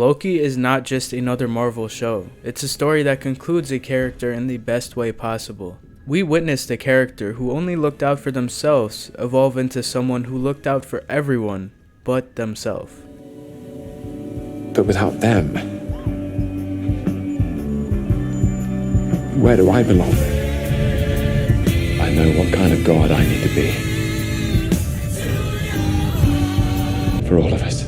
Loki is not just another Marvel show, it's a story that concludes a character in the best way possible. We witnessed a character who only looked out for themselves evolve into someone who looked out for everyone but themselves. But without them, where do I belong? I know what kind of god I need to be. For all of us.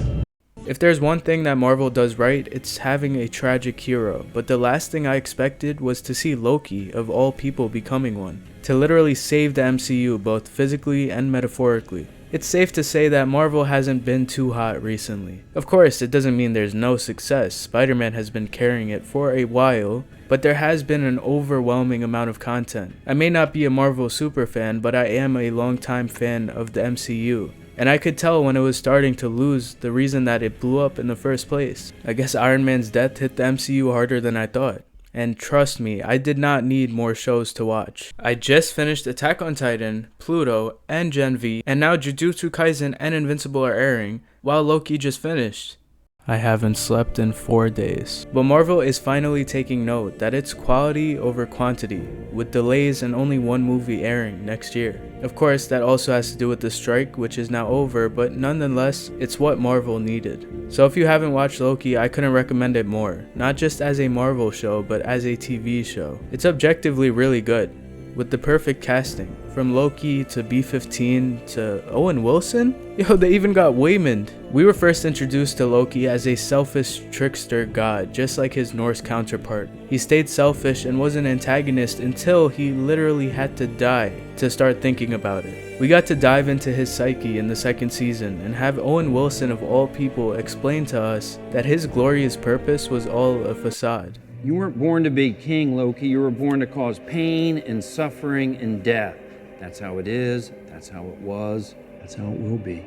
If there's one thing that Marvel does right, it's having a tragic hero, but the last thing I expected was to see Loki, of all people, becoming one. To literally save the MCU both physically and metaphorically. It's safe to say that Marvel hasn't been too hot recently. Of course, it doesn't mean there's no success. Spider-Man has been carrying it for a while, but there has been an overwhelming amount of content. I may not be a Marvel superfan, but I am a longtime fan of the MCU. And I could tell when it was starting to lose the reason that it blew up in the first place. I guess Iron Man's death hit the MCU harder than I thought. And trust me, I did not need more shows to watch. I just finished Attack on Titan, Pluto, and Gen V, and now Jujutsu Kaisen and Invincible are airing, while Loki just finished. I haven't slept in 4 days. But Marvel is finally taking note that it's quality over quantity, with delays and only one movie airing next year. Of course, that also has to do with the strike, which is now over, but nonetheless, it's what Marvel needed. So if you haven't watched Loki, I couldn't recommend it more. Not just as a Marvel show, but as a TV show. It's objectively really good, with the perfect casting. From Loki to B-15 to Owen Wilson? Yo, they even got Waymond. We were first introduced to Loki as a selfish trickster god, just like his Norse counterpart. He stayed selfish and was an antagonist until he literally had to die to start thinking about it. We got to dive into his psyche in the second season and have Owen Wilson of all people explain to us that his glorious purpose was all a facade. You weren't born to be king, Loki. You were born to cause pain and suffering and death. That's how it is. That's how it was. That's how it will be.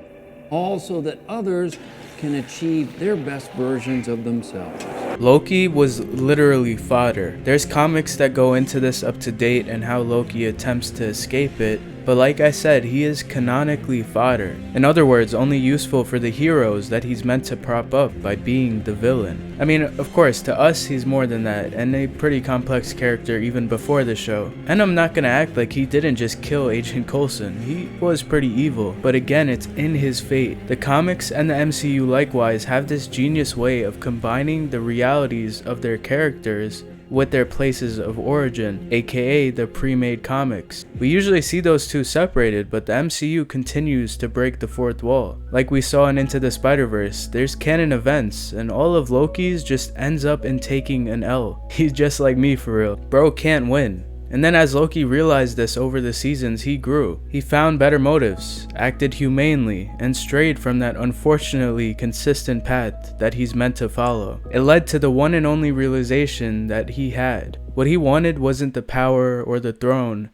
All so that others can achieve their best versions of themselves. Loki was literally fodder. There's comics that go into this up to date and how Loki attempts to escape it, but like I said, he is canonically fodder. In other words, only useful for the heroes that he's meant to prop up by being the villain. I mean, of course, to us he's more than that, and a pretty complex character even before the show. And I'm not gonna act like he didn't just kill Agent Coulson. He was pretty evil, but again, it's in his fate. The comics and the MCU likewise have this genius way of combining the realities of their characters with their places of origin, aka the pre-made comics. We usually see those two separated, but the MCU continues to break the fourth wall. Like we saw in Into the Spider-Verse, there's canon events, and all of Loki's just ends up in taking an L. He's just like me for real. Bro can't win. And then as Loki realized this over the seasons, he grew. He found better motives, acted humanely, and strayed from that unfortunately consistent path that he's meant to follow. It led to the one and only realization that he had. What he wanted wasn't the power or the throne,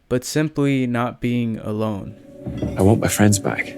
but simply not being alone. I want my friends back.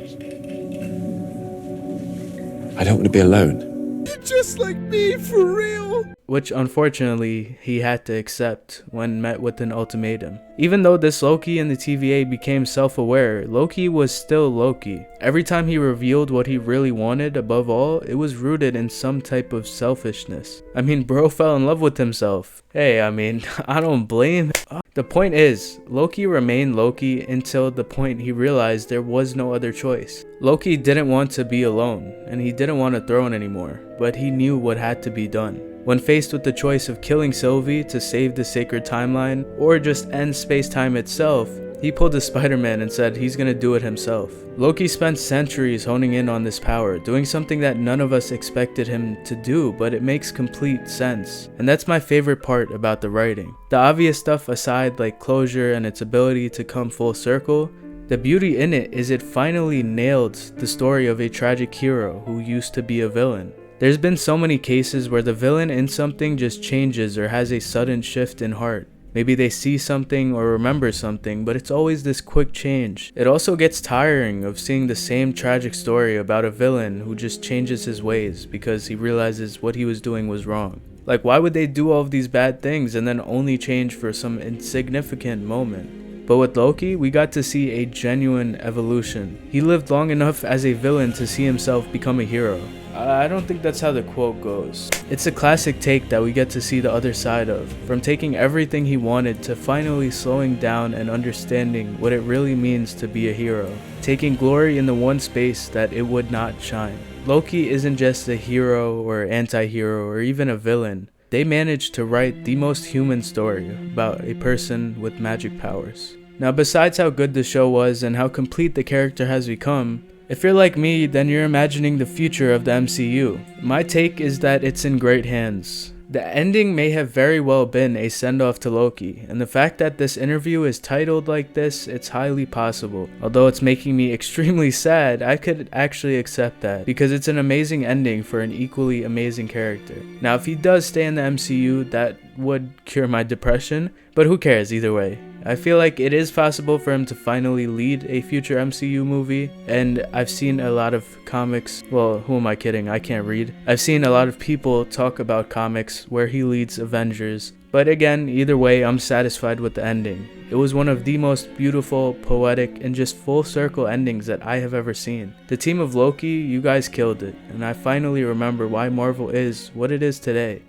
I don't want to be alone. You're just like me, for real. Which unfortunately he had to accept when met with an ultimatum. Even though this Loki in the TVA became self-aware, Loki was still Loki. Every time he revealed what he really wanted, above all, it was rooted in some type of selfishness. I mean, bro fell in love with himself. Hey, I mean, I don't blame him. The point is, Loki remained Loki until the point he realized there was no other choice. Loki didn't want to be alone, and he didn't want a throne anymore, but he knew what had to be done. When faced with the choice of killing Sylvie to save the sacred timeline, or just end space-time itself, he pulled a Spider-Man and said he's gonna do it himself. Loki spent centuries honing in on this power, doing something that none of us expected him to do, but it makes complete sense. And that's my favorite part about the writing. The obvious stuff aside, like closure and its ability to come full circle, the beauty in it is it finally nailed the story of a tragic hero who used to be a villain. There's been so many cases where the villain in something just changes or has a sudden shift in heart. Maybe they see something or remember something, but it's always this quick change. It also gets tiring of seeing the same tragic story about a villain who just changes his ways because he realizes what he was doing was wrong. Like, why would they do all of these bad things and then only change for some insignificant moment? But with Loki, we got to see a genuine evolution. He lived long enough as a villain to see himself become a hero. I don't think that's how the quote goes. It's a classic take that we get to see the other side of, from taking everything he wanted to finally slowing down and understanding what it really means to be a hero, taking glory in the one space that it would not shine. Loki isn't just a hero or anti-hero or even a villain. They managed to write the most human story about a person with magic powers. Now, besides how good the show was and how complete the character has become, if you're like me, then you're imagining the future of the MCU. My take is that it's in great hands. The ending may have very well been a send-off to Loki, and the fact that this interview is titled like this, it's highly possible. Although it's making me extremely sad, I could actually accept that, because it's an amazing ending for an equally amazing character. Now, if he does stay in the MCU, that would cure my depression, but who cares either way. I feel like it is possible for him to finally lead a future MCU movie, and I've seen a lot of comics, well, who am I kidding, I can't read. I've seen a lot of people talk about comics where he leads Avengers, but again, either way, I'm satisfied with the ending. It was one of the most beautiful, poetic, and just full circle endings that I have ever seen. The team of Loki, you guys killed it, and I finally remember why Marvel is what it is today.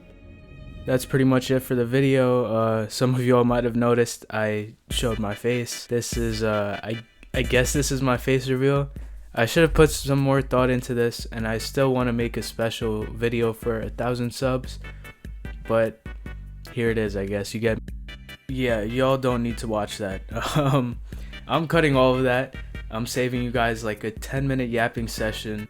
That's pretty much it for the video. Some of y'all might have noticed I showed my face. This is, I guess this is my face reveal. I should have put some more thought into this, and I still want to make a special video for 1,000 subs. But here it is, I guess. You get me? Yeah, y'all don't need to watch that. I'm cutting all of that. I'm saving you guys like a 10-minute yapping session.